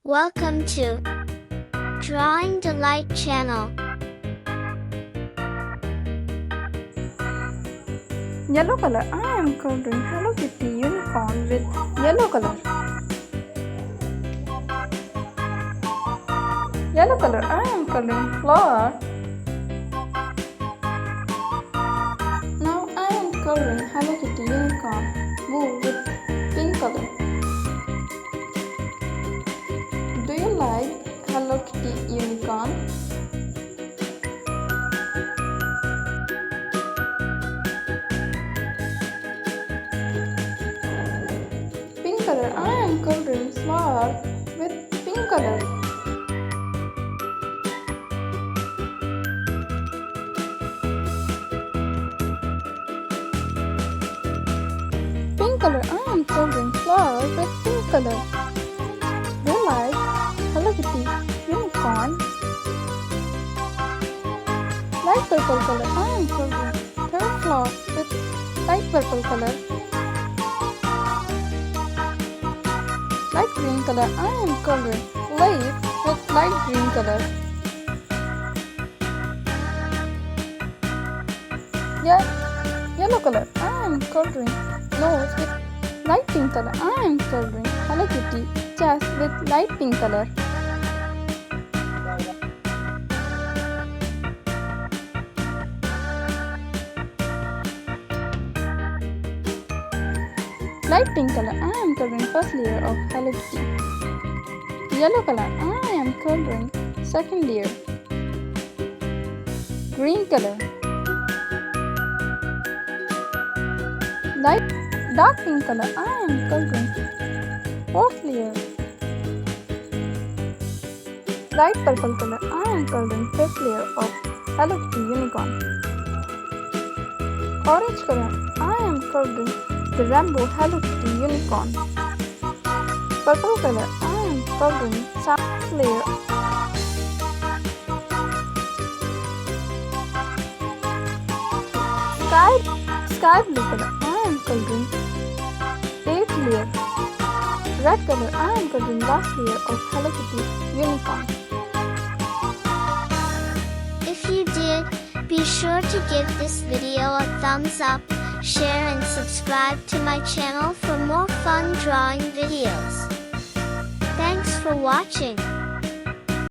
Welcome to Drawing Delight channel. Yellow color. I am coloring Hello Kitty unicorn with yellow color. Yellow color. I am coloring flower. Now I am coloring Hello Kitty unicorn blue with pink color. Do you like Hello Kitty unicorn? Pink color. I am coloring flower with pink color. Pink color. I am coloring flower with pink color. Do you like Hello Kitty unicorn? Light purple color. I am coloring third flower with light purple color. Light green color. I am coloring leaf with light green color. Yellow color. I am coloring nose with light pink color. I am coloring Hello Kitty chest with light pink color. Light pink color. I am coloring first layer of Hello Kitty. Yellow color. I am coloring second layer. Green color. Dark pink color. I am coloring fourth layer. Light purple color. I am coloring fifth layer of Hello Kitty unicorn. Orange color. I am coloring the rainbow Hello Kitty unicorn. Purple color. I am coloring seventh layer. Sky blue color. I am coloring eighth layer. Red color. I am coloring last layer of Hello Kitty unicorn. If you did, be sure to give this video a thumbs up, share and subscribe to my channel for more fun drawing videos. Thanks for watching.